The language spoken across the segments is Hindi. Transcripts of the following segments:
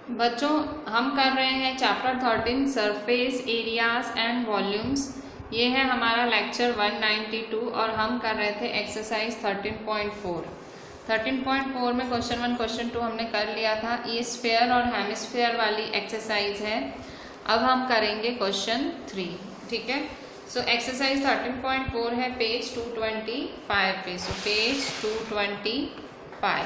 बच्चों हम कर रहे हैं chapter 13 surface areas and volumes. ये है हमारा लेक्चर 192 और हम कर रहे थे एक्सरसाइज 13.4। 13.4 में क्वेश्चन 1 क्वेश्चन 2 हमने कर लिया था। ये स्फीयर और हेमिस्फीयर वाली एक्सरसाइज है। अब हम करेंगे क्वेश्चन 3, ठीक है। सो एक्सरसाइज 13.4 है पेज 225 पे। सो पेज 225,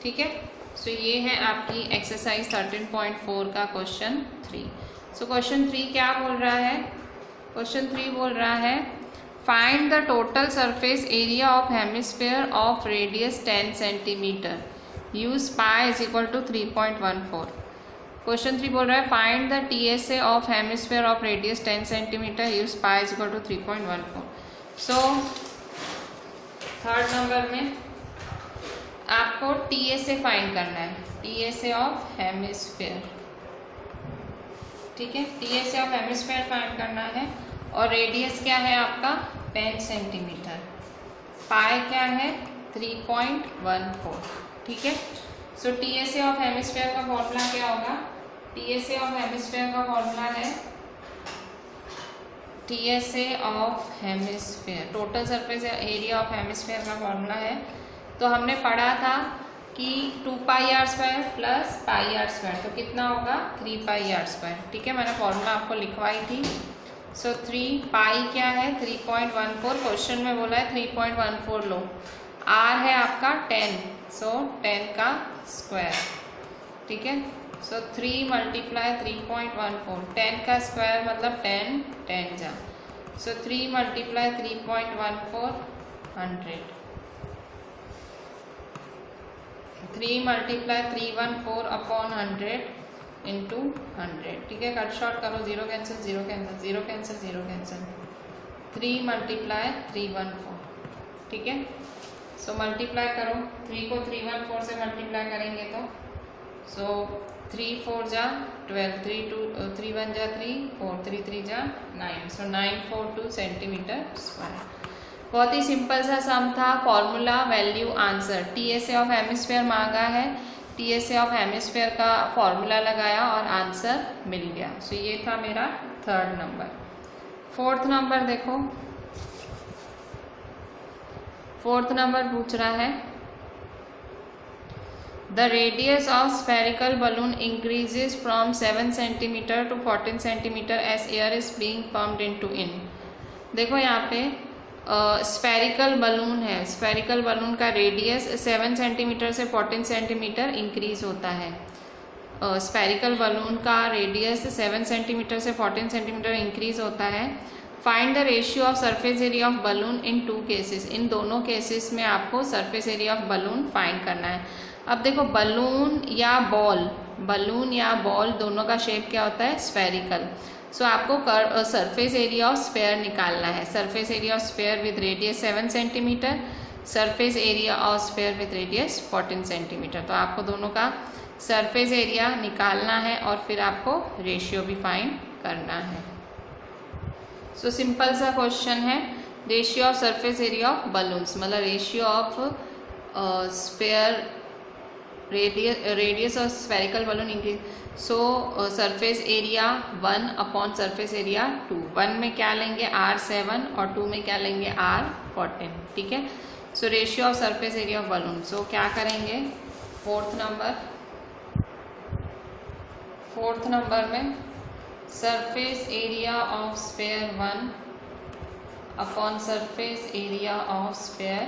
ठीक है। सो ये है आपकी एक्सरसाइज 13.4 का क्वेश्चन 3। सो क्वेश्चन 3 क्या बोल रहा है? क्वेश्चन 3 बोल रहा है find the total surface area of hemisphere of radius 10 centimetre, use pi is equal to 3.14। Question 3 बोल रहा है find the TSA of hemisphere of radius 10 centimetre, use pi is equal to 3.14। So third number में आपको TSA फाइंड करना है, TSA ऑफ हेमिस्फीयर, ठीक है। TSA ऑफ हेमिस्फीयर फाइंड करना है और रेडियस क्या है आपका 10 सेंटीमीटर, पाई क्या है 3.14, ठीक है। सो TSA ऑफ हेमिस्फीयर का फॉर्मूला क्या होगा? TSA ऑफ हेमिस्फीयर का फॉर्मूला है TSA of hemisphere, total surface area of hemisphere का फॉर्मूला है। तो हमने पढ़ा था कि 2πr² प्लस πr², तो कितना होगा 3πr², ठीक है। मैंने फॉर्मूला आपको लिखवाई थी। सो 3 पाई क्या है 3.14, क्वेश्चन में बोला है 3.14 लो। r है आपका 10, सो 10 का स्क्वायर, ठीक है। सो 3 मल्टीप्लाई 3.14, 10 का स्क्वायर मतलब 10, 10 जा। सो 3 मल्टीप्लाई 3.14 100, 3 मल्टीप्लाई 314 अपॉन 100 इंटू 100, ठीक है। कट शॉर्ट करो, 0 cancel 0 cancel 0 cancel 0 cancel, 3 multiply 314, ठीक है। सो मल्टीप्लाई करो, 3 को 314 से मल्टीप्लाई करेंगे तो सो 3 4 जा 12, 3 1 जा 3, 4 3 3 जा 9, सो 942 सेंटीमीटर स्क्वायर। बहुत ही सिंपल सा सम था, formula value answer. TSA of hemisphere मांगा है, TSA ऑफ हेमिस्फीयर का फॉर्मूला लगाया और आंसर मिल गया। सो ये था मेरा थर्ड नंबर। फोर्थ नंबर देखो, फोर्थ नंबर पूछ रहा है the radius of spherical balloon increases from 7 centimetre to 14 centimetre as air is being pumped into in. देखो यहाँ पे स्फेरिकल बलून है, स्फेरिकल बलून का रेडियस 7 सेंटीमीटर से 14 सेंटीमीटर इंक्रीज होता है। स्फेरिकल बलून का रेडियस 7 सेंटीमीटर से 14 सेंटीमीटर इंक्रीज होता है। Find the ratio of surface area of balloon in 2 cases, इन दोनों केसेस में आपको surface area of balloon find करना है। अब देखो बलून या बॉल दोनों का शेप क्या होता है स्फेरिकल। सो आपको सरफेस एरिया ऑफ स्फेयर निकालना है। Surface area of sphere with radius 7 centimetre, surface area of sphere with radius 14 centimetre. तो आपको दोनों का सरफेस एरिया निकालना है और फिर आपको रेशियो भी फाइंड करना है। सो सिंपल सा क्वेश्चन है, ratio of surface area of balloons मतलब ratio of sphere radius of spherical balloon increase. So surface area 1 upon surface area 2, 1 में क्या लेंगे R7 और 2 में क्या लेंगे R14, ठीक है। So ratio of surface area of balloon. So क्या करेंगे फोर्थ नंबर में surface area of sphere 1 upon surface area of sphere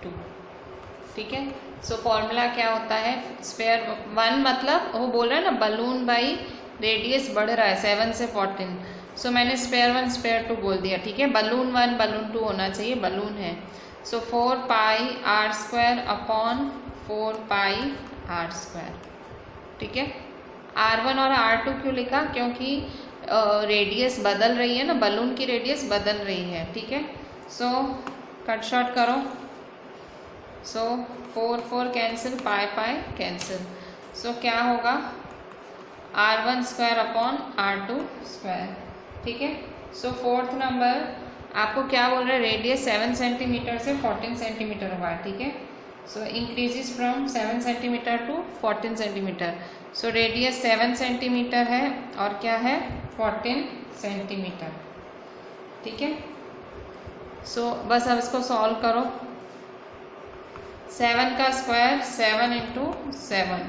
2, ठीक है। सो फॉर्मूला क्या होता है स्फेयर 1 मतलब वो बोल रहा है ना बलून बाई रेडियस बढ़ रहा है 7 से 14। सो मैंने स्फेयर 1 स्फेयर 2 बोल दिया, ठीक है। बलून 1 बलून 2 होना चाहिए, बलून है। सो 4πr² अपॉन 4πr², ठीक है। R1 और R2 क्यों लिखा? क्योंकि रेडियस बदल रही है ना, बलून की रेडियस बदल रही है, ठीक है। सो कट शॉर्ट करो, सो 4 4 कैंसिल, पाई कैंसिल। सो क्या होगा R1² अपॉन R2², ठीक है। सो फोर्थ नंबर आपको क्या बोल रहा है रेडियस 7 सेंटीमीटर से 14 सेंटीमीटर हुआ है, ठीक है। So increases from 7 centimetre to 14 centimetre. So radius 7 centimetre है और क्या है 14 सेंटीमीटर। ठीक है, सो बस अब इसको सॉल्व करो। 7 का स्क्वायर 7 इंटू 7,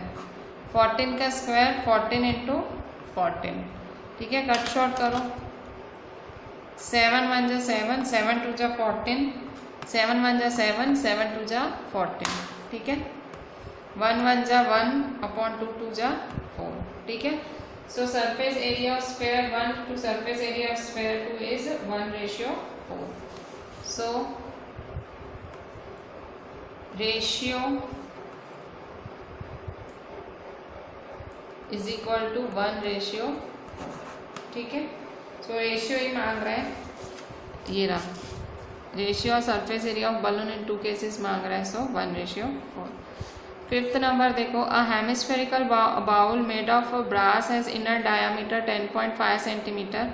14 का स्क्वायर 14 इंटू 14। ठीक है, कट शॉर्ट करो। 7 1 जा 7, 7 2 जा 14, 7 1 जा 7, 7 2 जा 14। ठीक है, 1 1 जा 1 अपॉन 2 2 जा 4। ठीक है, so surface area of square 1 to surface area of square 2 is 1:4। So ratio is equal to 1:4। ठीक है, सो रेशियो ही मांग रहा है, ये रहा ratio of surface area of balloon in 2 cases मांग रहा है, सो 1:4। फिफ्थ नंबर देखो, a hemispherical bowl made of brass has inner diameter 10.5 centimetre.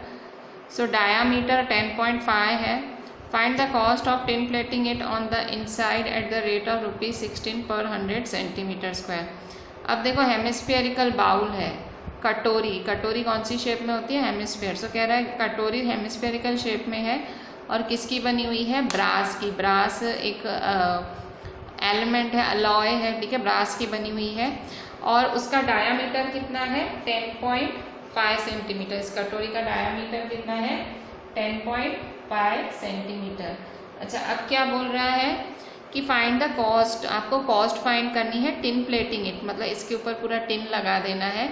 So diameter 10.5 है। Find the cost of tin plating it on the inside at the rate of ₹16 per 100 centimetre square. अब देखो हेमिस्फेरिकल बाउल है, कटोरी, कटोरी कौन सी शेप में होती है, हेमिस्फेयर। सो कह रहा है कटोरी हेमिस्फेरिकल शेप में है और किसकी बनी हुई है, ब्रास की। ब्रास एक एलिमेंट है, अलॉय है, ठीक है, ब्रास की बनी हुई है और उसका डायामीटर कितना है 10.5 सेंटीमीटर। इस कटोरी का डायामीटर कितना है 10.5 सेंटीमीटर। अच्छा, अब क्या बोल रहा है कि फाइंड द कॉस्ट, आपको कॉस्ट फाइंड करनी है टिन प्लेटिंग इट, मतलब इसके ऊपर पूरा टिन लगा देना है,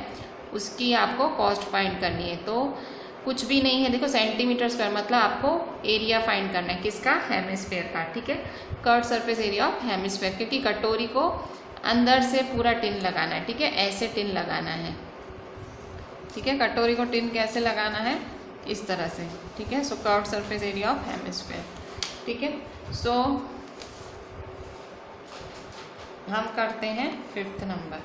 उसकी आपको कॉस्ट फाइंड करनी है। तो कुछ भी नहीं है, देखो सेंटीमीटर स्क्वायर, मतलब आपको एरिया फाइंड करना है किसका, हेमिस्फेयर का। ठीक है, curve surface area of hemisphere, क्योंकि कटोरी को अंदर से पूरा टिन लगाना है। ठीक है, ऐसे टिन लगाना है। ठीक है, कटोरी को टिन कैसे लगाना है, इस तरह से। ठीक है, so curve surface area of hemisphere. ठीक है, सो हम करते हैं फिफ्थ नंबर।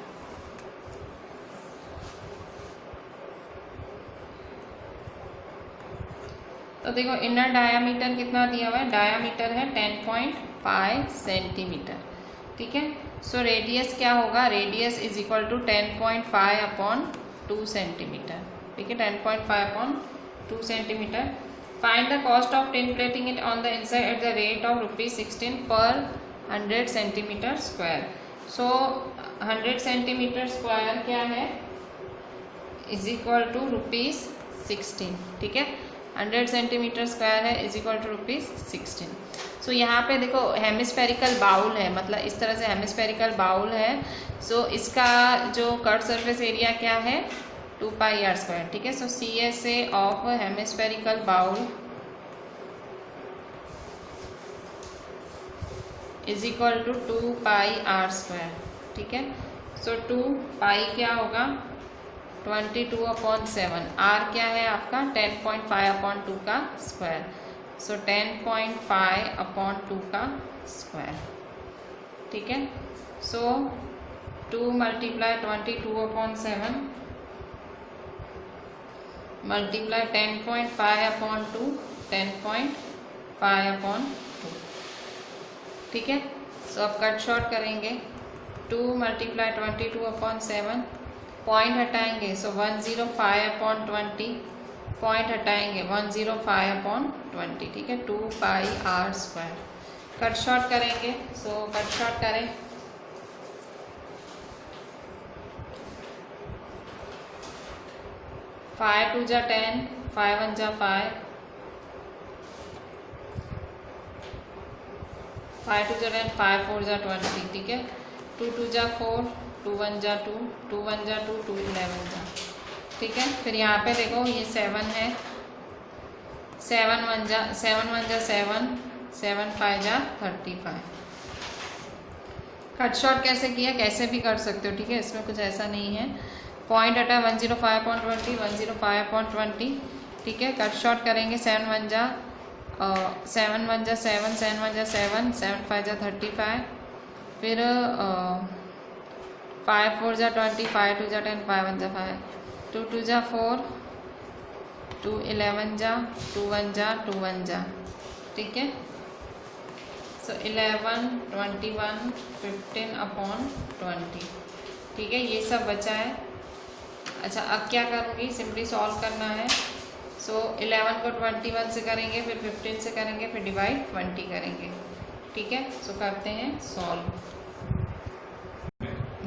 तो देखो इनर डायामीटर कितना दिया हुआ है, डायामीटर है 10.5 सेंटीमीटर। ठीक है, सो रेडियस क्या होगा, radius is equal to 10.5 upon 2 centimetre. ठीक है, 10.5 upon 2 centimetre. Find the cost of tin plating it on the inside at the rate of ₹16 per 100 centimetre square. So 100 centimetre square क्या है, इज इक्वल टू ₹16। ठीक है, 100 सेंटीमीटर स्क्वायर है इज इक्वल टू ₹16। सो यहाँ पे देखो हेमिस्फेरिकल बाउल है, मतलब इस तरह से हेमिस्फेरिकल बाउल है। सो इसका जो कर्व सरफेस एरिया क्या है 2πr²। ठीक है, so CSA of hemispherical bowl is equal to 2πr²। ठीक है, सो 2π क्या होगा 22/7, r क्या है आपका 10.5/2 का स्क्वायर। सो 10.5/2 का स्क्वायर। ठीक है, सो 2 × 22/7 मल्टीप्लाई 10.5/2, 10.5/2। ठीक है, सो अब कट शॉर्ट करेंगे। 2 × 22/7, पॉइंट हटाएंगे, सो 105/20, पॉइंट हटाएंगे 105/20। ठीक है, 2πr²। कट शॉर्ट करेंगे, सो कट शॉर्ट करें। फाइव 2 जा 10, 5 1 जा 5, 5 2 जा 10, 5 4 जा 20। ठीक है, 2 2 जा 4, 2 1 जा 2, 2 1 जा 2, 2 11 जा। ठीक है, फिर यहाँ पे देखो ये 7 है, 7 1 जा 7, 7 5 जा 35। कट शॉर्ट कैसे किया, कैसे भी कर सकते हो। ठीक है, इसमें कुछ ऐसा नहीं है। पॉइंट हटा 105/20, 105/20। ठीक है, कट शॉर्ट करेंगे। 7 1 जा 7, 7 1 जा 7, 7 1 जा 7, 7 5 जा 35। फिर 5 4 जा 20, 5 2 जा 10, 5 1 जा 5, 2 2 जा 4, 2 11 जा 2 1 जा 2 1 जा। ठीक है, सो 11, 21, 15/20। ठीक है, ये सब बचा है। अच्छा, अब क्या करूँगी, सिंपली सॉल्व करना है। सो 11 को 21 से करेंगे, फिर 15 से करेंगे, फिर डिवाइड 20 करेंगे। ठीक है, सो करते हैं सॉल्व।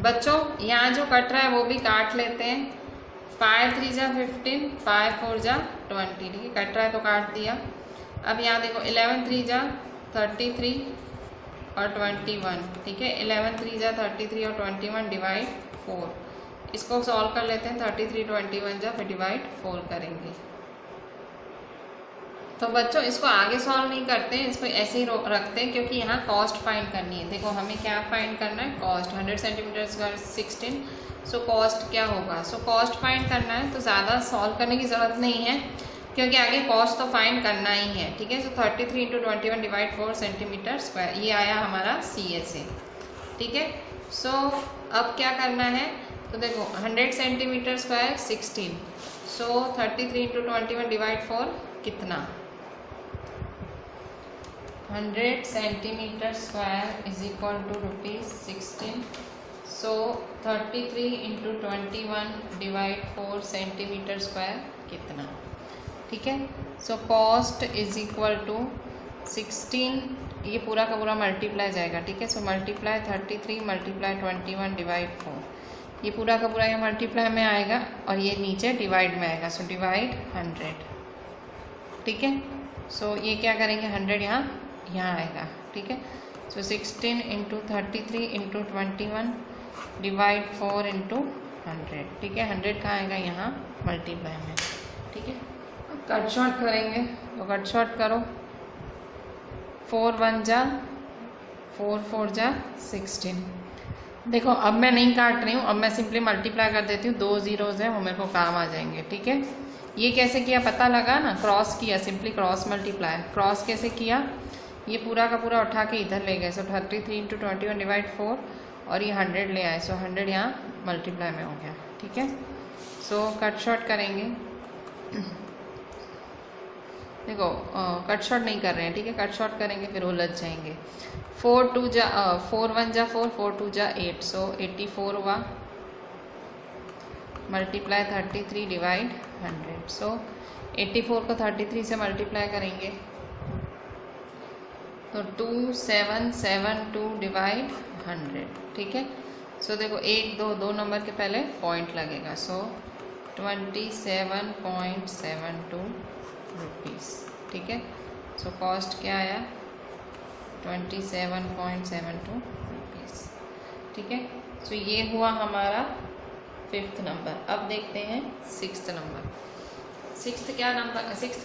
बच्चों यहाँ जो कट रहा है वो भी काट लेते हैं। 5 3 जा 15, 5 4 जा 20। ठीक है, कट रहा है तो काट दिया। अब यहाँ देखो 11 3 जा 33 और 21। ठीक है, 11 3 जा 33 और 21 डिवाइड 4। इसको सॉल्व कर लेते हैं। 33 21 जा, फिर डिवाइड 4 करेंगे। तो बच्चों इसको आगे सॉल्व नहीं करते हैं, इसको ऐसे ही रखते हैं, क्योंकि यहाँ कॉस्ट फाइंड करनी है। देखो हमें क्या फाइंड करना है, cost. 100 centimetre square 16। So cost क्या होगा, सो कॉस्ट फाइंड करना है, तो ज़्यादा सॉल्व करने की ज़रूरत नहीं है, क्योंकि आगे कॉस्ट तो फाइंड करना ही है। ठीक है, सो 33 × 21 डिवाइड 4 सेंटीमीटर स्क्वायर, ये आया हमारा CSA। ठीक है, सो अब क्या करना है, तो देखो 100 सेंटीमीटर स्क्वायर 16। सो 33 × 21 डिवाइड 4 कितना, 100 centimetre square is equal to ₹16। So 33 × 21 divide 4 centimetre square कितना। ठीक है, so cost is equal to 16, ये पूरा का पूरा मल्टीप्लाई जाएगा। ठीक है, सो मल्टीप्लाई 33 मल्टीप्लाई 21 डिवाइड 4, ये पूरा का पूरा ये मल्टीप्लाई में आएगा और ये नीचे डिवाइड में आएगा। So divide 100। ठीक है, सो ये क्या करेंगे, 100 यहाँ आएगा। ठीक है, सो 16 × 33 × 21 डिवाइड 4 × 100। ठीक है, 100 कहाँ आएगा, यहाँ मल्टीप्लाई में। ठीक है, अब कट शॉर्ट करेंगे, तो कट शॉर्ट करो। 4 1 जा 4 4 जा 16। देखो अब मैं नहीं काट रही हूँ, अब मैं सिंपली मल्टीप्लाई कर देती हूँ। 2 ज़ीरोज़ हैं, वो मेरे को काम आ जाएंगे। ठीक है, ये कैसे किया पता लगा ना, क्रॉस किया, सिंपली क्रॉस मल्टीप्लाई। क्रॉस कैसे किया, ये पूरा का पूरा उठा के इधर ले गए। सो 33 × 21 डिवाइड 4 और ये 100 ले आए। सो 100 यहाँ मल्टीप्लाई में हो गया। ठीक है, सो कट शॉर्ट करेंगे। देखो कट शॉर्ट नहीं कर रहे हैं। ठीक है, कट शॉर्ट करेंगे फिर उलझ जाएंगे। 4 1 जा 4, 4 2 जा 8। सो 84 हुआ, मल्टीप्लाई 33 डिवाइड 100। सो 84 को 33 से मल्टीप्लाई करेंगे तो 2772 डिवाइड 100। ठीक है, सो देखो 1 2 2 नंबर के पहले पॉइंट लगेगा। सो 27.72 रुपीज़। ठीक है, सो कॉस्ट क्या आया, 27.72 रुपीज़। ठीक है, सो ये हुआ हमारा 5th नंबर। अब देखते हैं 6th नंबर। 6th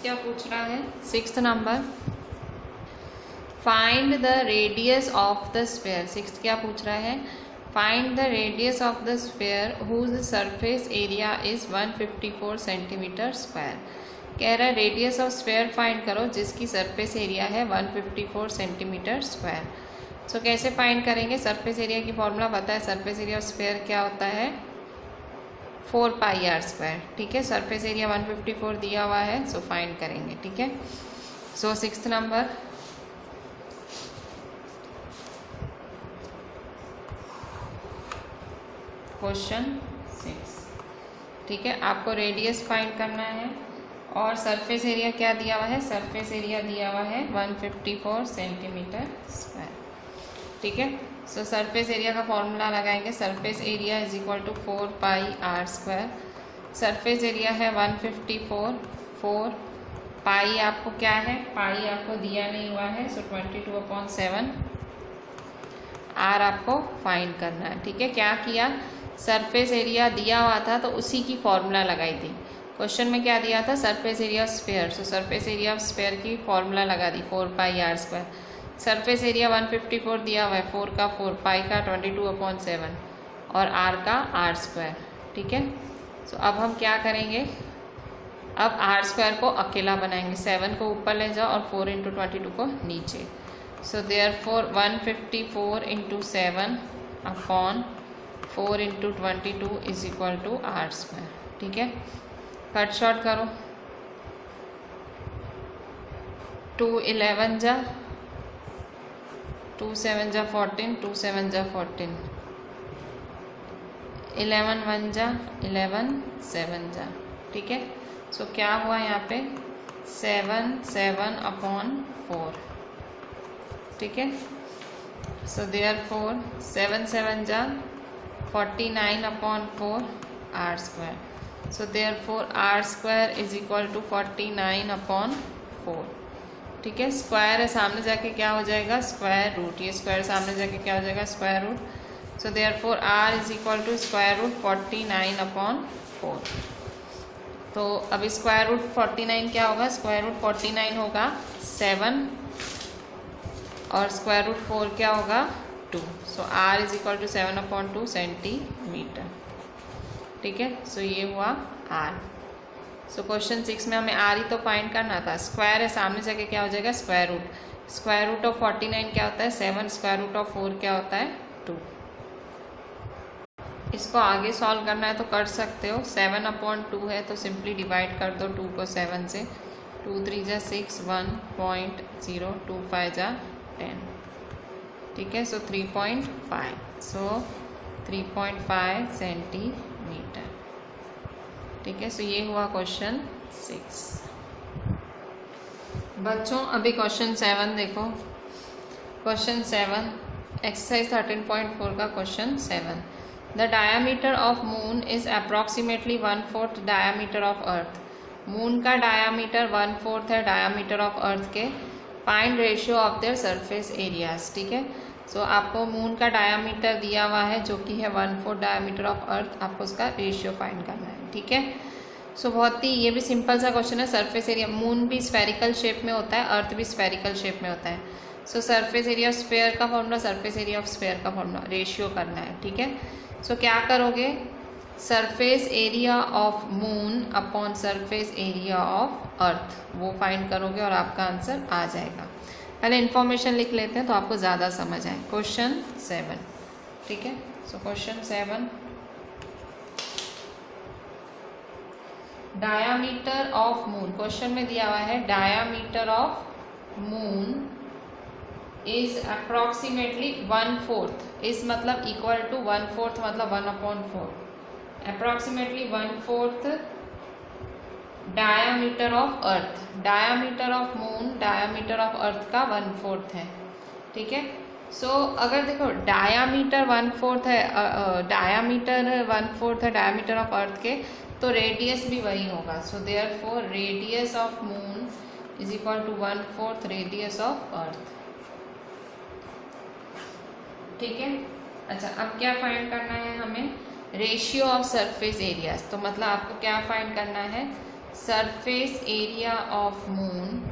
क्या पूछ रहा है, 6th number, find the radius of the sphere. 6th क्या पूछ रहा है, find the radius of the sphere whose surface area is 154 centimetre square. कह रहा है रेडियस ऑफ स्फीयर फाइंड करो जिसकी सरफेस एरिया है 154 सेंटीमीटर स्क्वायर। सो कैसे फाइंड करेंगे, सरफेस एरिया की फॉर्मूला पता है, सरफेस एरिया ऑफ स्फीयर क्या होता है, 4πr²। ठीक है, सरफेस एरिया 154 दिया हुआ है, सो फाइंड करेंगे। ठीक है, सो 6th नंबर, क्वेश्चन 6। ठीक है, आपको रेडियस फाइंड करना है और सरफेस एरिया क्या दिया हुआ है, सरफेस एरिया दिया हुआ है 154 सेंटीमीटर स्क्वायर। ठीक है, सो सरफेस एरिया का फॉर्मूला लगाएंगे, surface area is equal to 4πr²। Surface area है 154, 4 पाई आपको क्या है, पाई आपको दिया नहीं हुआ है, सो 22/7 आर आपको फाइंड करना है। ठीक है, क्या किया, सरफेस एरिया दिया हुआ था तो उसी की फॉर्मूला लगाई थी। क्वेश्चन में क्या दिया था, surface area of sphere, so surface area of sphere की फॉर्मूला लगा दी 4πr²। सरफेस एरिया 154 दिया हुआ है, 4 का 4, पाई का 22/7 और आर का r²। ठीक है, सो अब हम क्या करेंगे, अब r² को अकेला बनाएंगे, 7 को ऊपर ले जाओ और 4 × 22 को नीचे। So therefore 154 × 7 upon 4 × 22 is equal to r²। ठीक है, कट शॉर्ट करो, 2 11 जा 2 7 जा 14, 2 7 जा 14, 11 1 जा 11, 7 जा, ठीक है। सो क्या हुआ यहाँ पे 7 7 अपॉन 4, ठीक है। सो देयरफॉर 7 7 जा 49 upon 4 r square. So therefore r square is equal to 49 upon 4, ठीक है। स्क्वायर है सामने जाके क्या हो जाएगा स्क्वायर रूट, ये स्क्वायर सामने जाके क्या हो जाएगा square root. So therefore r is equal to square root 49 upon 4। तो अब स्क्वायर रूट 49 क्या होगा, स्क्वायर रूट 49 होगा 7 और स्क्वायर रूट 4 क्या होगा 2। So R is equal to 7 upon 2 centimetre, ठीक है। सो ये हुआ आर। सो क्वेश्चन 6 में हमें आर ही तो फाइंड करना था, स्क्वायर है सामने जाके क्या हो जाएगा square root. Square root of 49 क्या होता है 7, स्क्वायर रूट ऑफ 4 क्या होता है 2। इसको आगे सॉल्व करना है तो कर सकते हो, 7 अपॉन 2 है तो सिंपली डिवाइड कर दो 2 को 7 से, 2 3 जा 6, 1.0, 2 5 जा 10, ठीक है। सो 3.5, सो 3.5 सेंटीमीटर, ठीक है। सो ये हुआ क्वेश्चन 6। बच्चों अभी क्वेश्चन 7 देखो, क्वेश्चन 7 एक्सरसाइज 13.4 का question 7। The diameter of moon is approximately 1/4 diameter of earth. Moon का डायामीटर 1/4 है डायामीटर ऑफ अर्थ के। Find ratio of their surface areas, ठीक है। सो आपको मून का डायामीटर दिया हुआ है जो कि है 1/4 डायामीटर ऑफ अर्थ, आपको उसका रेशियो फाइंड करना है, ठीक है। सो बहुत ही ये भी सिंपल सा क्वेश्चन है। सरफेस एरिया, मून भी स्फेरिकल शेप में होता है, अर्थ भी स्फेरिकल शेप में होता है। So surface area of sphere का formula, surface area of sphere का फॉर्मूला, रेशियो करना है, ठीक है। सो क्या करोगे, surface area of moon upon surface area of earth, वो फाइंड करोगे और आपका आंसर आ जाएगा। पहले इन्फॉर्मेशन लिख लेते हैं तो आपको ज़्यादा समझ आए। क्वेश्चन 7, ठीक है। So question 7, diameter of moon, question में दिया हुआ है diameter of moon is approximately 1/4, इस मतलब इक्वल टू 1/4 मतलब 1/4, approximately 1/4 diameter of earth. Diameter of moon diameter of अर्थ का 1/4 है, ठीक है। सो अगर देखो डायामीटर 1/4 है, डायामीटर 1/4 है डायामीटर ऑफ अर्थ के, तो रेडियस भी वही होगा। So therefore radius of moon is equal to 1/4 radius of earth, ठीक है। अच्छा अब क्या फाइंड करना है हमें, रेशियो ऑफ सरफेस एरियाज। तो मतलब आपको क्या फाइंड करना है, surface area of moon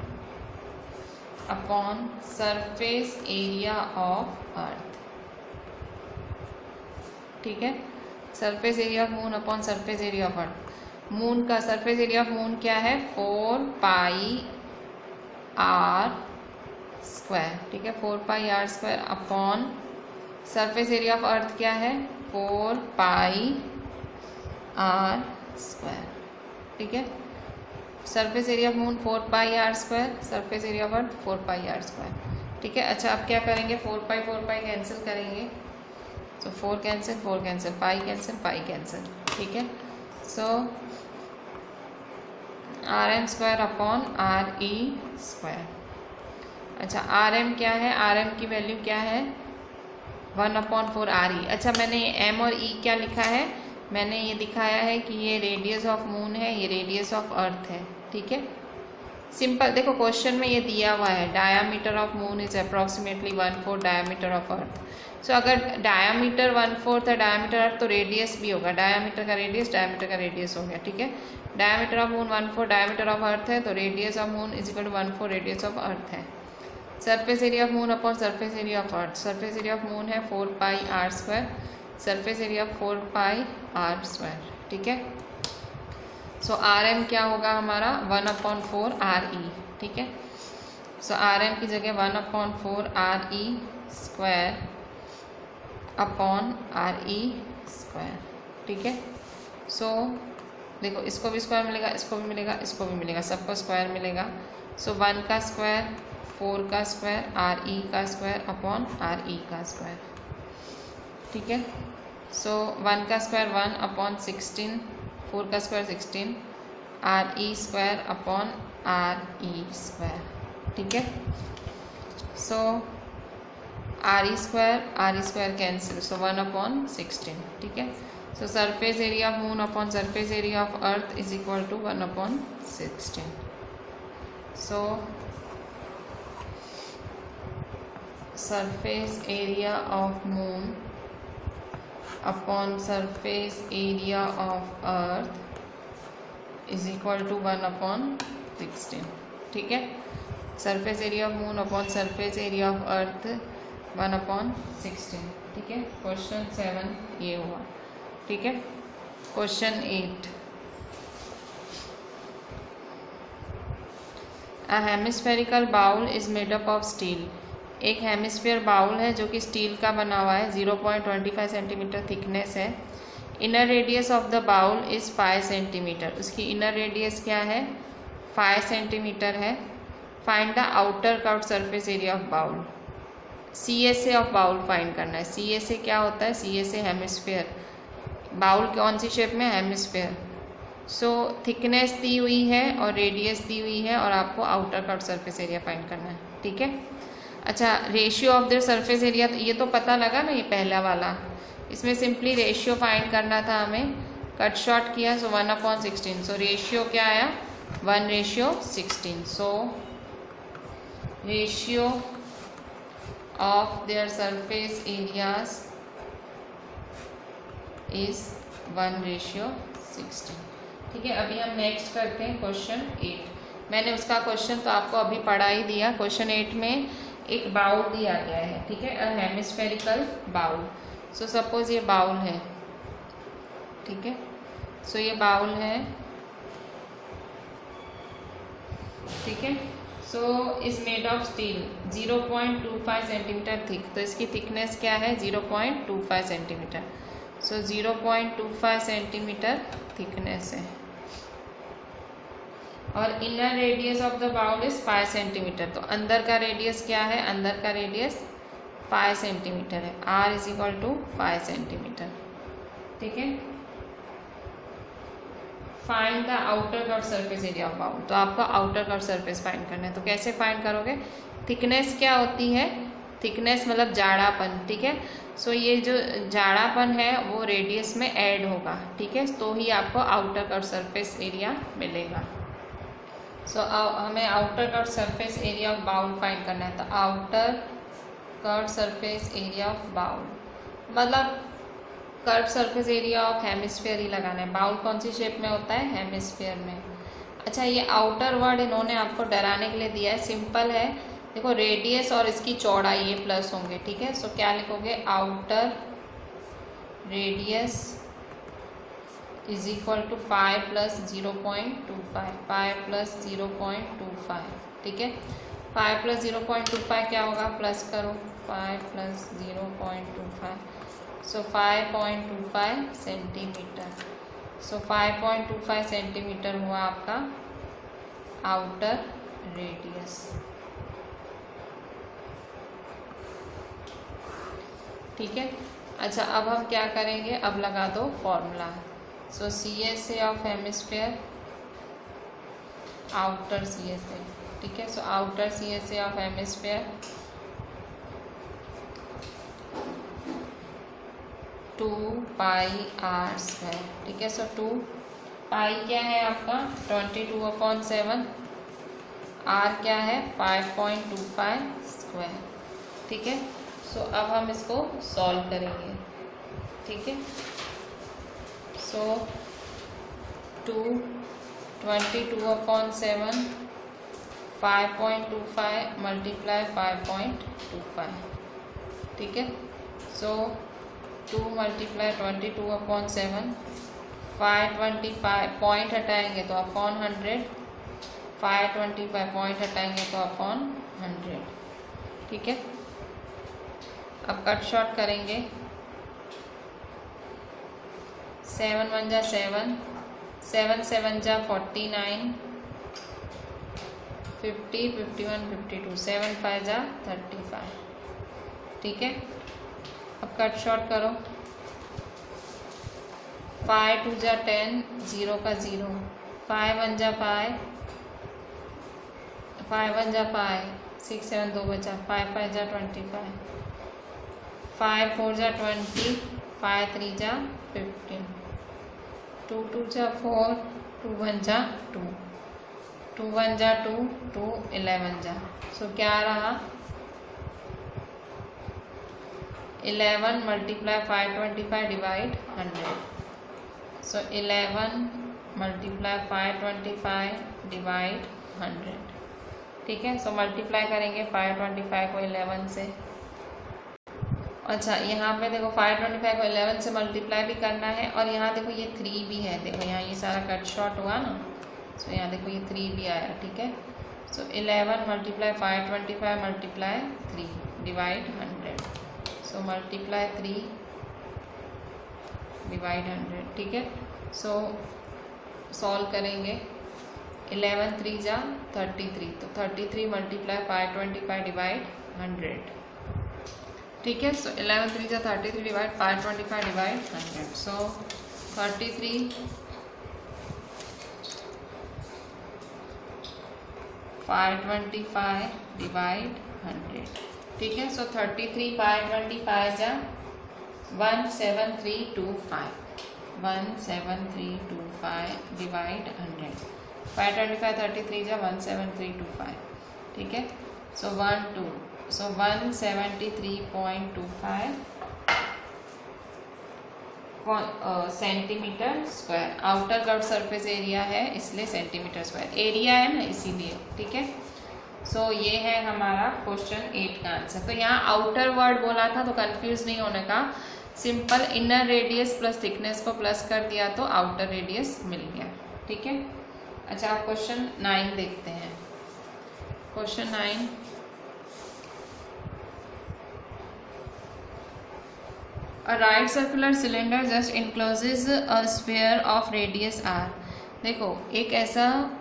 upon surface area of earth, ठीक है। Surface area of moon upon surface area of earth. Moon का सरफेस एरिया ऑफ मून क्या है 4 पाई आर स्क्वायर, ठीक है, 4 pi are square upon surface area of earth क्या है 4 पाई आर स्क्वायर, ठीक है। Surface area of moon 4 pi are square, surface area of earth 4 pi are square, ठीक है। अच्छा अब क्या करेंगे, 4 पाई कैंसिल करेंगे, तो 4 cancel, 4 cancel, pi cancel, pi cancel, ठीक है। So R M square upon R E square. अच्छा आर एम क्या है, आर एम की वैल्यू क्या है 1/4 आर ई। अच्छा मैंने एम और ई क्या लिखा है, मैंने ये दिखाया है कि ये रेडियस ऑफ मून है, ये रेडियस ऑफ अर्थ है, ठीक है। सिंपल देखो क्वेश्चन में ये दिया हुआ है diameter of moon is approximately 1/4 diameter of earth. So अगर डायामीटर 1/4 है डायामीटर अर्थ, तो रेडियस भी होगा, डायामीटर का रेडियस हो गया, ठीक है। Diameter of moon 1/4 diameter of earth है, तो radius of moon is equal to 1/4 radius of earth है। Surface area of moon upon surface area of earth, surface area of moon है 4 pi are square, surface area of 4 pi are square, ठीक है। सो आर एम क्या होगा हमारा 1/4 आर ई, ठीक है। सो आर एम की जगह 1/4 R E square upon R E square, ठीक है। सो देखो इसको भी स्क्वायर मिलेगा, इसको भी मिलेगा, इसको भी मिलेगा, सबको स्क्वायर मिलेगा। सो 1 का स्क्वायर 4 का स्क्वायर आर ई का स्क्वायर अपॉन आर ई का स्क्वायर, ठीक है। सो 1 का स्क्वायर 1 अपॉन 16, 4 का स्क्वायर 16 आर ई square upon R E square, ठीक है। सो आर ई स्क्वायर कैंसिल, सो 1 अपॉन 16, ठीक है। So surface area of moon upon surface area of earth is equal to 1 upon 16। So surface area of moon upon surface area of earth is equal to 1 upon 16, ठीक है। Surface area of moon upon surface area of earth 1 upon 16, ठीक है। क्वेश्चन 7 ये हुआ, ठीक है। Question 8, a hemispherical bowl is made up of steel. एक हेमिस्फीयर बाउल है जो कि स्टील का बना हुआ है, 0.25 सेंटीमीटर थिकनेस है। Inner radius of the bowl is 5 centimetre. उसकी इनर रेडियस क्या है? 5 सेंटीमीटर है। Find the outer curved surface area of bowl. CSA of bowl find करना है। CSA क्या होता है? CSA hemisphere. बाउल कौन सी शेप में? हेमिस्फीयर। सो थिकनेस दी हुई है और रेडियस दी हुई है और आपको outer curved surface area find करना है, ठीक है। अच्छा, ratio of their surface area, तो ये तो पता लगा ना, ये पहला वाला। इसमें सिंपली रेशियो फाइंड करना था हमें, कट शॉर्ट किया, सो 1 अपॉन 16। सो रेशियो क्या आया? 1:16। सो ratio of their surface areas is 1:16, ठीक है। अभी हम नेक्स्ट करते हैं क्वेश्चन 8। मैंने उसका क्वेश्चन तो आपको अभी पढ़ा ही दिया। क्वेश्चन 8 में एक बाउल दिया गया है, ठीक है, अ हेमिस्फेरिकल बाउल। सो सपोज ये बाउल है, ठीक है। सो ये बाउल है, ठीक है। So is made of steel, 0.25 centimetre thick. तो इसकी थिकनेस क्या है? 0.25 सेंटीमीटर। सो 0.25 सेंटीमीटर थिकनेस है और inner radius of the bowl is 5 centimetre. तो अंदर का रेडियस क्या है? अंदर का रेडियस 5 सेंटीमीटर है। R is equal to 5 centimetre, ठीक है। Find the outer curved surface area of bowl. तो आपको आउटर कर्व्ड सरफेस फाइंड करना है। तो कैसे फाइंड करोगे? थिकनेस क्या होती है? थिकनेस मतलब जाड़ापन, ठीक है। सो ये जो जाड़ापन है वो रेडियस में ऐड होगा, ठीक है, तो ही आपको आउटर कर्व्ड सरफेस एरिया मिलेगा। सो हमें outer curved surface area of bowl find करना है। तो outer curved surface area of bowl मतलब curved surface area of hemisphere ही लगाना है। बाउल कौन सी शेप में होता है? हेमिस्फीयर में। अच्छा, ये आउटर वर्ड इन्होंने आपको डराने के लिए दिया है, सिंपल है। देखो, रेडियस और इसकी चौड़ाई ये प्लस होंगे, ठीक है। सो क्या लिखोगे? Outer radius is equal to 5 plus 0.25, 5 plus 0.25, ठीक है। 5 प्लस 0.25 क्या होगा? प्लस करो, 5 प्लस 0.25, सो 5.25 सेंटीमीटर। सो 5.25 सेंटीमीटर हुआ आपका आउटर रेडियस, ठीक है। अच्छा, अब हम क्या करेंगे? अब लगा दो formula. So CSA of hemisphere, outer CSA, ठीक है। So outer CSA of hemisphere 2πr², ठीक है। सो 2 पाई क्या है आपका? 22/7। r क्या है? 5.25 स्क्वायर, ठीक है। सो अब हम इसको सॉल्व करेंगे, ठीक है। सो 22/7 5.25 मल्टीप्लाई 5.25, ठीक है। सो 2 मल्टीप्लाई 22/7, 525 पॉइंट हटाएंगे तो अपॉन 100, 525 पॉइंट हटाएंगे तो अपॉन 100, ठीक है। अब कट शॉर्ट करेंगे, 7 1 जा 7, 7 7 जा 49, 50, 51, 52, 7 5 जा 35। ठीक है, अब कट शॉर्ट करो। 5 2 जा 10, 0 का 0, 5 1 जा 5, 5 1 जा 5, 6 7 2 बचा, 5 5 जा 25, 5 4 जा 20, 5 3 जा 15, 2 2 जा 4, 2 1 जा 2, 2 1 जा 2, 2 11 जा। सो क्या रहा, 11 मल्टीप्लाई 525 डिवाइड 100। सो 11 मल्टीप्लाई 525 डिवाइड 100। ठीक है, सो मल्टीप्लाई करेंगे 525 को 11 से। अच्छा, यहाँ पे देखो 525 को 11 से मल्टीप्लाई भी करना है, और यहाँ देखो ये 3 भी है। देखो यहाँ ये सारा कट शॉर्ट हुआ ना, सो यहाँ देखो ये 3 भी आया। ठीक है, सो 11 multiply 525 multiply 3 divide 100। So multiply 3 divide 100। ठीक है, सो सॉल्व करेंगे। 11 3 जा 33, तो 33 मल्टीप्लाई 525 डिवाइड 100। ठीक है, सो 11 3 जा 33 डिवाइड 525 डिवाइड 100। सो 33 525 डिवाइड 100। ठीक है, सो 33 525 जा 17325, 17325 डिवाइड 100। 525 33 जा 17325। ठीक है, सो 1 2, सो 173.25 centimetre square. Outer curve surface area है, इसलिए सेंटीमीटर स्क्वायर एरिया है ना, इसीलिए। ठीक है, सो ये है हमारा क्वेश्चन 8 का आंसर। तो यहाँ आउटर वर्ड बोला था, तो कंफ्यूज नहीं होने का, simple inner radius plus thickness को प्लस कर दिया तो आउटर रेडियस मिल गया। ठीक है, अच्छा आप क्वेश्चन 9 देखते हैं। Question 9, A right circular cylinder just encloses a sphere of radius r। देखो एक ऐसा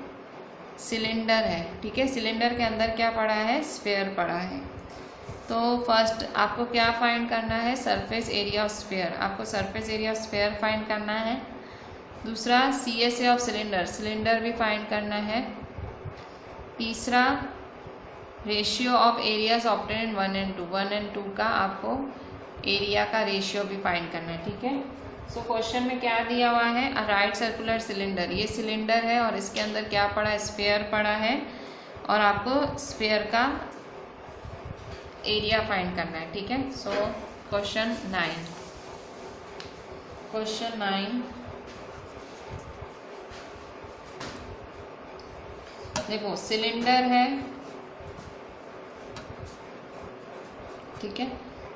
सिलेंडर है, ठीक है, सिलेंडर के अंदर क्या पड़ा है, स्फेयर पड़ा है। तो फर्स्ट आपको क्या फाइंड करना है, सरफेस एरिया ऑफ स्फेयर। आपको surface area of sphere find करना है। दूसरा CSA ऑफ सिलेंडर, सिलेंडर भी फाइंड करना है। तीसरा ratio of areas obtain in 1 and 2, 1 and 2 का आपको एरिया का रेशियो भी फाइंड करना है। ठीक है, सो क्वेश्चन में क्या दिया हुआ है, अ राइट सर्कुलर सिलेंडर, ये सिलेंडर है और इसके अंदर क्या पड़ा है, स्फेयर पड़ा है, और आपको स्फेयर का एरिया फाइंड करना है। ठीक है, सो क्वेश्चन 9, क्वेश्चन 9 देखो सिलेंडर है, ठीक है,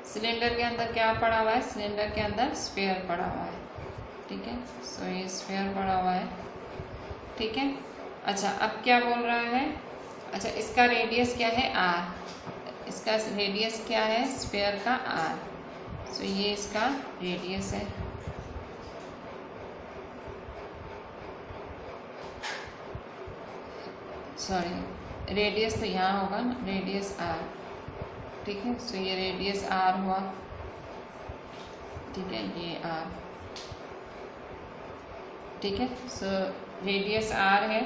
सिलेंडर के अंदर क्या पड़ा हुआ है, सिलेंडर के अंदर स्फेयर पड़ा हुआ है। ठीक है, सो ये स्फेयर पड़ा हुआ है। ठीक है, अच्छा अब क्या बोल रहा है, अच्छा इसका रेडियस क्या है, r, इसका रेडियस क्या है, स्फेयर का r। सो ये इसका रेडियस है। सॉरी, रेडियस तो यहाँ होगा ना, रेडियस r। ठीक है, सो ये रेडियस r हुआ। ठीक है, ये r। ठीक है, सो रेडियस r है।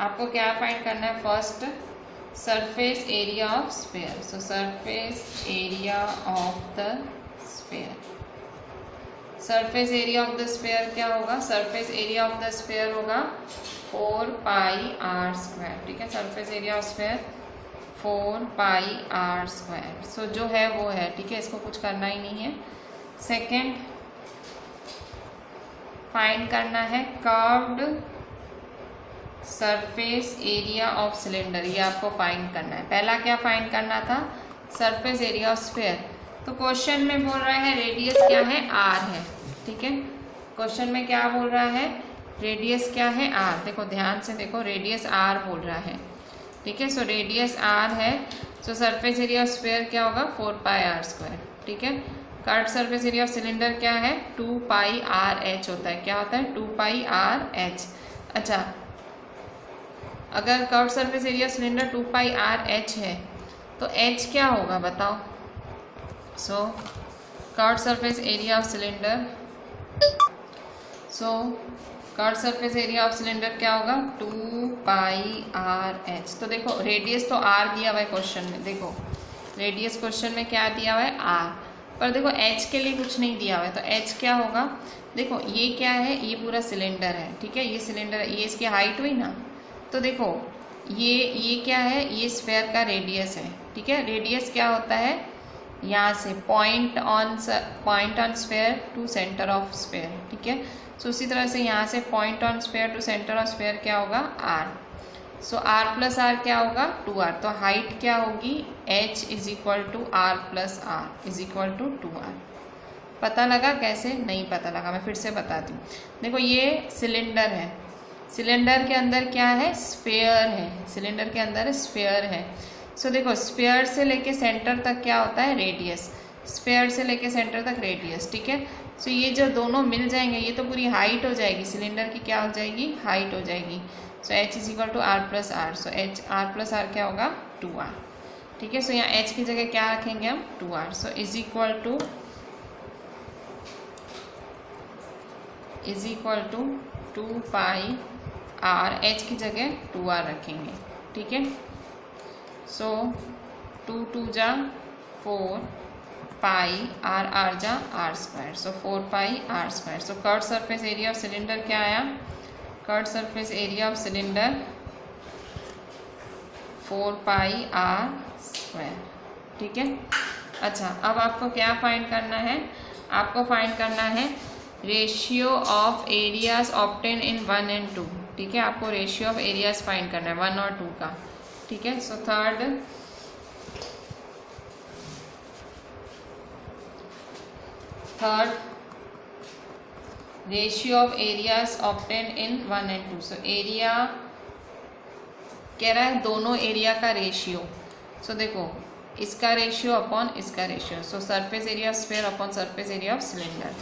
आपको क्या फाइंड करना है, first surface area of sphere. So surface area of the sphere, surface area of the sphere क्या होगा, surface area of the sphere होगा 4 पाई r स्क्वायर। ठीक है, surface area of sphere 4 pi r square. So जो है वो है। ठीक है, इसको कुछ करना ही नहीं है। सेकेंड फाइंड करना है curved surface area of cylinder, ये आपको फाइंड करना है। पहला क्या फाइंड करना था, सरफेस एरिया ऑफ स्फेयर। तो क्वेश्चन में बोल रहा है रेडियस क्या है, r है। ठीक है, क्वेश्चन में क्या बोल रहा है, रेडियस क्या है, r। देखो ध्यान से देखो, रेडियस r बोल रहा है। ठीक है, सो रेडियस r है, so surface area of sphere क्या होगा, 4 पाई r स्क्वायर। ठीक है, curved surface area of cylinder क्या है, 2 पाई r h होता है। क्या होता है, 2 पाई r h। अच्छा अगर curve surface area cylinder 2 pi r h है तो एच क्या होगा बताओ। So curve surface area of cylinder, curve surface area of cylinder क्या होगा 2 पाई आर एच। तो देखो रेडियस तो आर दिया हुआ है क्वेश्चन में, देखो रेडियस क्वेश्चन में क्या दिया हुआ है आर, पर देखो एच के लिए कुछ नहीं दिया हुआ है, तो एच क्या होगा, देखो ये क्या है, ये पूरा सिलेंडर है, ठीक है, ये सिलेंडर, ये इसकी हाइट हुई ना, तो देखो ये क्या है, ये स्फेयर का रेडियस है, ठीक है। रेडियस क्या होता है, यहाँ से point on sphere to centre of sphere, ठीक है। सो उसी तरह से यहाँ से point on sphere to centre of sphere क्या होगा r. So r plus r क्या होगा 2r, तो हाइट क्या होगी h is equal to r plus r is equal to 2r। पता लगा कैसे, नहीं पता लगा, मैं फिर से बताती हूँ। देखो ये सिलेंडर है, सिलेंडर के अंदर क्या है स्फेयर है, सिलेंडर के अंदर स्फेयर है। सो देखो स्फेयर से लेके सेंटर तक क्या होता है रेडियस, स्फेयर से लेके सेंटर तक रेडियस, ठीक है। सो ये जो दोनों मिल जाएंगे ये तो पूरी हाइट हो जाएगी, सिलेंडर की क्या हो जाएगी हाइट हो जाएगी। So h is equal to r plus r, so h r plus r क्या होगा 2r, ठीक है। सो यहाँ h की जगह क्या रखेंगे हम 2r, so is equal to 2 pi r, h की जगह 2r रखेंगे, ठीक है। सो 2 2 जा 4 पाई आर आर जा r square, so 4 pi are square. So curve surface area of cylinder क्या आया, curve surface area of cylinder 4 pi are square, ठीक है। अच्छा अब आपको क्या फाइंड करना है, आपको फाइंड करना है ratio of areas obtain in 1 and 2, ठीक है। आपको रेशियो ऑफ एरियाज फाइंड करना है 1 और 2 का, ठीक है। So third ratio of areas obtain in 1 and 2। So area कह रहा है दोनों एरिया का रेशियो, सो देखो इसका रेशियो अपॉन इसका ratio, so surface area of sphere upon surface area of cylinder,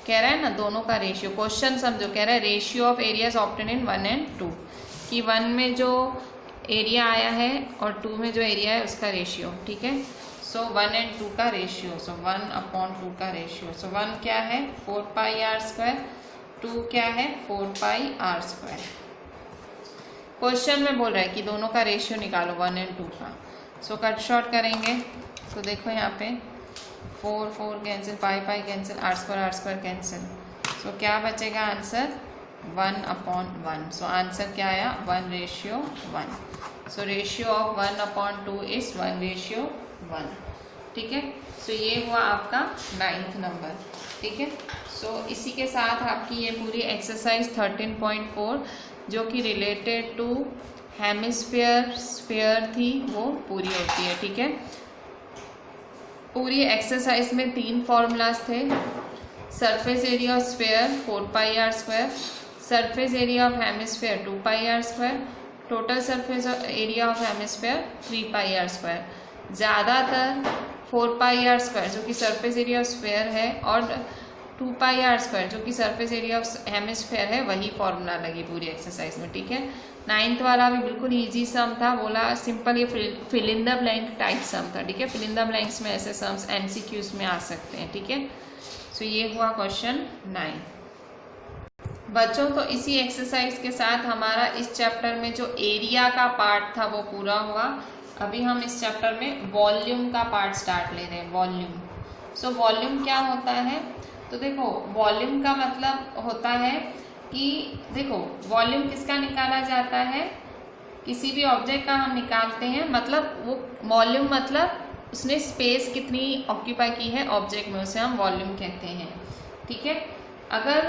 कह रहा है ना दोनों का रेशियो। क्वेश्चन समझो, कह रहा है ratio of areas obtain in 1 and 2, कि 1 में जो एरिया आया है और 2 में जो एरिया है उसका रेशियो, ठीक है। सो 1 and 2 का रेशियो, सो 1 अपॉन 2 का रेशियो। सो 1 क्या है 4 पाई आर स्क्वायर, 2 क्या है 4 पाई आर स्क्वायर। क्वेश्चन में बोल रहा है कि दोनों का रेशियो निकालो 1 and 2 का। सो कट शॉर्ट करेंगे तो देखो यहाँ पे 4 4 cancel, pi pi cancel, r square cancel. So क्या बचेगा आंसर 1 अपॉन 1। सो आंसर क्या आया 1:1। सो रेशियो ऑफ 1 अपॉन 2 इज 1:1, ठीक है। सो ये हुआ आपका 9th नंबर, ठीक है। सो इसी के साथ आपकी ये पूरी एक्सरसाइज 13.4 जो कि रिलेटेड टू हेमिस्फीयर स्फीयर थी वो पूरी होती है, ठीक है। पूरी एक्सरसाइज में 3 फॉर्मूलाज थे, surface area of sphere 4 pi are square, surface area of hemisphere 2 pi are square, total surface area of hemisphere 3 pi are square. ज़्यादातर 4 पाई आर स्क्वायर जो कि सरफेस एरिया ऑफ स्फीयर है और 2 पाई आर स्क्वायर जो कि सरफेस एरिया ऑफ हेमिस्फीयर है, वही फॉर्मूला लगी पूरी एक्सरसाइज में, ठीक है। 9th वाला भी बिल्कुल इजी सम था, बोला सिंपल ये fill in the blank type sum था, ठीक है। फिल इन द ब्लैंक्स में ऐसे सम्स एमसीक्यूज में आ सकते हैं, ठीक है। सो ये हुआ क्वेश्चन 9 बच्चों। तो इसी एक्सरसाइज के साथ हमारा इस चैप्टर में जो एरिया का पार्ट था वो पूरा हुआ। अभी हम इस चैप्टर में वॉल्यूम का पार्ट स्टार्ट ले रहे हैं, वॉल्यूम। सो वॉल्यूम क्या होता है, तो देखो वॉल्यूम का मतलब होता है कि देखो वॉल्यूम किसका निकाला जाता है, किसी भी ऑब्जेक्ट का हम निकालते हैं, मतलब वो वॉल्यूम मतलब उसने स्पेस कितनी ऑक्यूपाई की है ऑब्जेक्ट में, उसे हम वॉल्यूम कहते हैं, ठीक है। अगर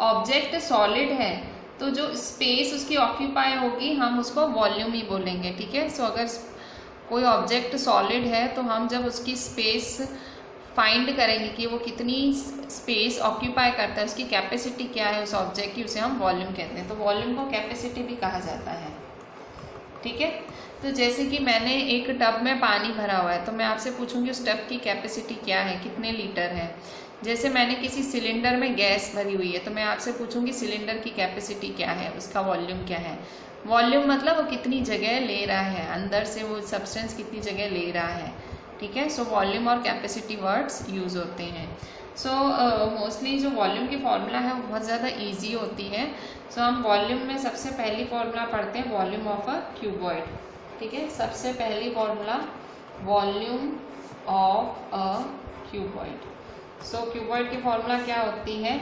ऑब्जेक्ट सॉलिड है तो जो स्पेस उसकी ऑक्यूपाई होगी हम उसको वॉल्यूम ही बोलेंगे, ठीक है। सो अगर कोई ऑब्जेक्ट सॉलिड है तो हम जब उसकी स्पेस फाइंड करेंगे कि वो कितनी स्पेस ऑक्यूपाई करता है, उसकी कैपेसिटी क्या है उस ऑब्जेक्ट की, उसे हम वॉल्यूम कहते हैं। तो वॉल्यूम को कैपेसिटी भी कहा जाता है, ठीक है। तो जैसे कि मैंने एक टब में पानी भरा हुआ है तो मैं आपसे पूछूंगी उस टब की कैपेसिटी क्या है, कितने लीटर है। जैसे मैंने किसी सिलेंडर में गैस भरी हुई है तो मैं आपसे पूछूंगी सिलेंडर की कैपेसिटी क्या है, उसका वॉल्यूम क्या है। वॉल्यूम मतलब वो कितनी जगह ले रहा है, अंदर से वो सब्सटेंस कितनी जगह ले रहा है, ठीक है। सो वॉल्यूम और कैपेसिटी वर्ड्स यूज़ होते हैं। सो मोस्टली जो वॉल्यूम की फॉर्मूला है वो बहुत ज़्यादा इजी होती है। सो हम वॉल्यूम में सबसे पहली फॉर्मूला पढ़ते हैं वॉल्यूम ऑफ अ क्यूबॉइड, ठीक है। सबसे पहली formula volume of a cuboid. So cuboid की फॉर्मूला क्या होती है,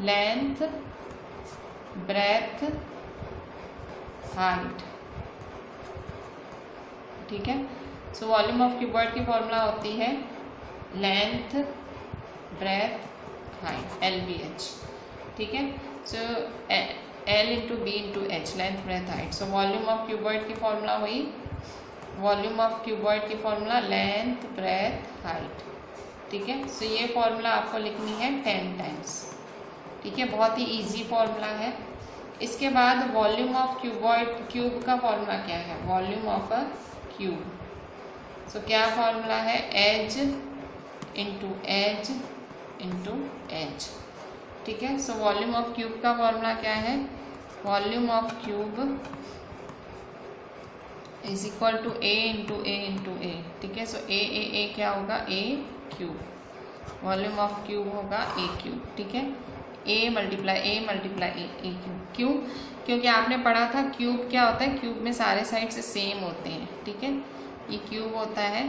लेंथ ब्रेथ हाइट, ठीक है। सो वॉल्यूम ऑफ क्यूबॉइड की फॉर्मूला होती है लेंथ ब्रेथ हाइट, LBH, ठीक है। So L into b into h, length breadth height. So volume of cuboid की फॉर्मूला हुई, वॉल्यूम ऑफ क्यूबॉइड की फॉर्मूला लेंथ ब्रेथ हाइट, ठीक है। सो ये फॉर्मूला आपको लिखनी है 10 टाइम्स, ठीक है। बहुत ही इजी फॉर्मूला है। इसके बाद वॉल्यूम ऑफ क्यूबॉइड, क्यूब का फॉर्मूला क्या है, volume of a cube. So क्या फॉर्मूला है, edge into edge into edge, ठीक है। सो वॉल्यूम ऑफ क्यूब का फॉर्मूला क्या है, volume of cube is equal to a into a into a, ठीक है। सो ए क्या होगा, a cube, volume of cube होगा ए क्यूब, ठीक है। A multiply a cube. क्यों, क्योंकि आपने पढ़ा था क्यूब क्या होता है, क्यूब में सारे साइड्स सेम होते हैं, ठीक है। ये क्यूब होता है,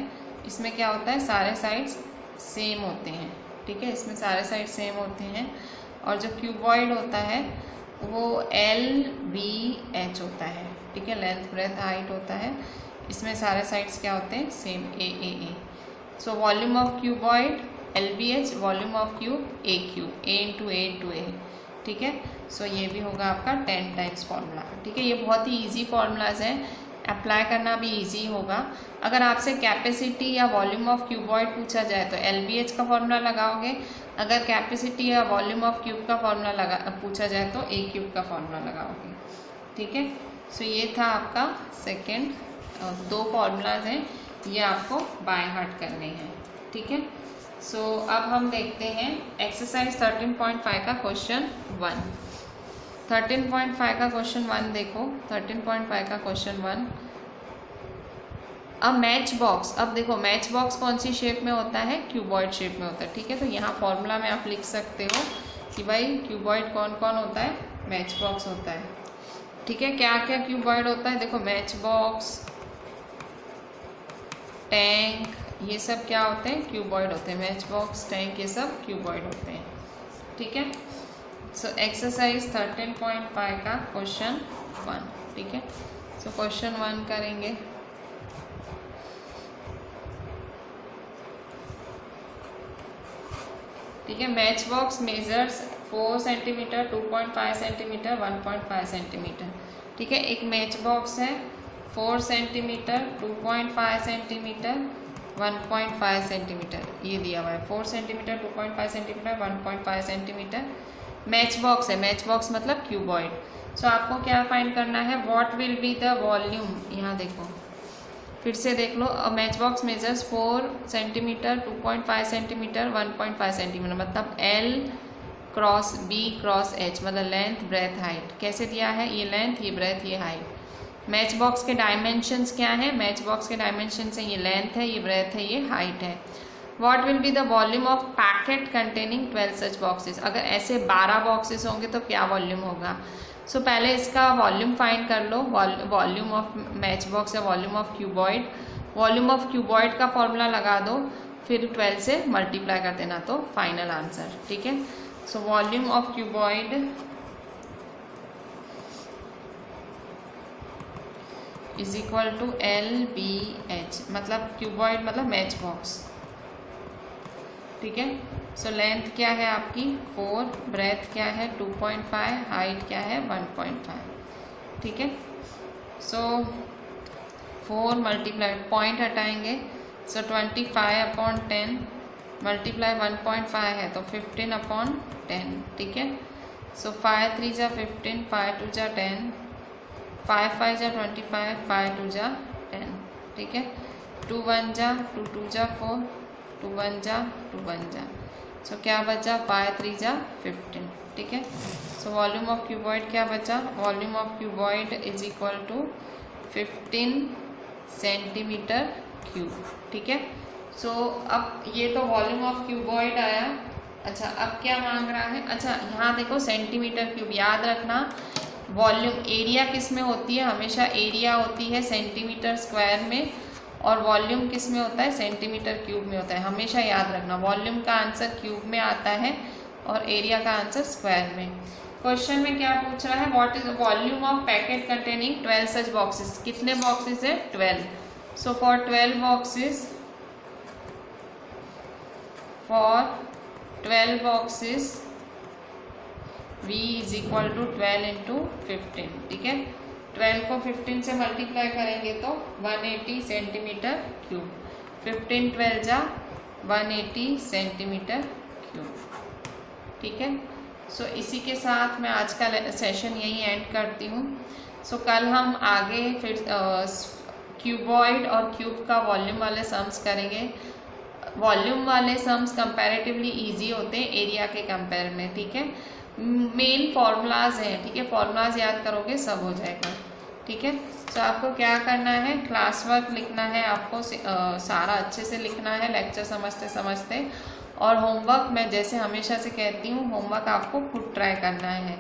इसमें क्या होता है, सारे साइड्स सेम होते हैं, ठीक है। इसमें सारे साइड सेम होते हैं। और जो क्यूबॉइड होता है वो LBH होता है, ठीक है, लेंथ ब्रेथ हाइट होता है। इसमें सारे साइड्स क्या होते हैं, same a. So volume of cuboid LBH, volume of cube a cube, a into a, ठीक है। सो ये भी होगा आपका 10 टाइम्स फॉर्मूला, ठीक है। ये बहुत ही ईजी फॉर्मूलाज हैं, अप्लाई करना भी ईजी होगा। अगर आपसे कैपेसिटी या वॉल्यूम ऑफ क्यूबॉइड पूछा जाए तो LBH का फॉर्मूला लगाओगे, अगर कैपेसिटी या वॉल्यूम ऑफ क्यूब का फॉर्मूला पूछा जाए तो ए क्यूब का फॉर्मूला लगाओगे, ठीक है। सो ये था आपका सेकेंड, 2 फॉर्मूलाज हैं, ये आपको बाय हार्ट करने हैं, ठीक है। सो अब हम देखते हैं एक्सरसाइज 13.5 का क्वेश्चन 1। 13.5 का क्वेश्चन 1 देखो, 13.5 का क्वेश्चन 1। अब मैच बॉक्स, अब देखो मैच बॉक्स कौन सी शेप में होता है, क्यूबॉइड शेप में होता है, ठीक है। तो यहाँ फॉर्मूला में आप लिख सकते हो कि भाई क्यूबॉइड कौन कौन होता है, मैच बॉक्स होता है, ठीक है। क्या क्या क्यूबॉइड होता है, देखो मैच बॉक्स, टैंक, ये सब क्या होते हैं, क्यूबॉइड होते हैं। मैच बॉक्स, टैंक, ये सब क्यूबॉइड होते हैं, ठीक है। सो एक्सरसाइज 13.5 का क्वेश्चन 1, ठीक है। सो क्वेश्चन 1 करेंगे। ठीक है, match box measures 4 centimetre, 2.5 centimetre, 1.5 centimetre, ठीक है। एक मैच बॉक्स है 4 सेंटीमीटर, 2.5 सेंटीमीटर, 1.5 सेंटीमीटर, ये दिया हुआ है। 4 centimetre, 2.5 centimetre, 1.5 centimetre match box है। मैच बॉक्स मतलब क्यूबॉइड। सो आपको क्या फाइंड करना है, what will be the volume. यहाँ देखो, फिर से देख लो। Match box measures 4 centimetre, 2.5 centimetre, 1.5 centimetre, मतलब L cross B cross H, मतलब लेंथ ब्रेथ हाइट। कैसे दिया है, ये लेंथ, ये ब्रेथ, ये हाइट। मैच बॉक्स के डायमेंशंस क्या है, मैच बॉक्स के डायमेंशंस है, ये लेंथ है, ये ब्रेथ है, ये हाइट है। What will be the volume of packet containing 12 such boxes. अगर ऐसे 12 बॉक्सेस होंगे तो क्या वॉल्यूम होगा। सो पहले इसका वॉल्यूम फाइंड कर लो, वॉल्यूम ऑफ मैच बॉक्स या volume of cuboid. Volume of cuboid का फॉर्मूला लगा दो, फिर 12 से मल्टीप्लाई कर देना, तो फाइनल आंसर, ठीक है। So volume of cuboid is equal to LBH, मतलब क्यूबॉइड मतलब मैच बॉक्स, ठीक है। सो लेंथ क्या है आपकी 4, ब्रेथ क्या है 2.5, हाइट क्या है 1.5, ठीक है। सो 4 मल्टीप्लाई, पॉइंट हटाएंगे, सो 25/10 मल्टीप्लाई 1.5 है तो 15/10, ठीक है। सो 5 3 जा 15, 5 2 जा 10, 5 5 जा 25, 5 2 जा 10, ठीक है। 2 1 जा 2 2 जा 4, 2 1 जा 2 1 जा, सो क्या बचा, 5 3 जा 15, ठीक है। सो वॉल्यूम ऑफ क्यूबॉइड क्या बचा, volume of cuboid is equal to 15 centimetre cube, ठीक है। सो अब ये तो वॉल्यूम ऑफ क्यूबॉइड आया। अच्छा अब क्या मांग रहा है, अच्छा यहाँ देखो सेंटीमीटर क्यूब, याद रखना वॉल्यूम एरिया किस में होती है, हमेशा एरिया होती है सेंटीमीटर स्क्वायर में और वॉल्यूम किस में होता है, सेंटीमीटर क्यूब में होता है। हमेशा याद रखना वॉल्यूम का आंसर क्यूब में आता है और एरिया का आंसर स्क्वायर में। क्वेश्चन में क्या पूछ रहा है, what is volume of packet containing 12 such boxes, कितने बॉक्सेस है, 12। So for 12 boxes, V is equal to 12 into 15, ठीक है। 12 को 15 से मल्टीप्लाई करेंगे तो 180 सेंटीमीटर क्यूब, 15 12 जा 180 सेंटीमीटर क्यूब, ठीक है। सो इसी के साथ मैं आज का सेशन यही एंड करती हूँ। सो कल हम आगे फिर क्यूबॉइड और क्यूब का वॉल्यूम वाले सम्स करेंगे। वॉल्यूम वाले सम्स कंपैरेटिवली इजी होते हैं एरिया के कंपेयर में, ठीक है। मेन फॉर्मूलाज हैं, ठीक है, फॉर्मूलाज याद करोगे सब हो जाएगा, ठीक है। तो आपको क्या करना है, क्लास वर्क लिखना है आपको, सारा अच्छे से लिखना है लेक्चर समझते समझते, और होमवर्क मैं जैसे हमेशा से कहती हूँ होमवर्क आपको खुद ट्राई करना है,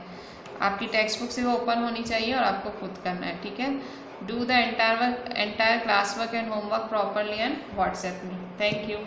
आपकी टेक्स्ट बुक से वो ओपन होनी चाहिए और आपको खुद करना है, ठीक है। Do the entire class work and homework properly and WhatsApp me. Thank you.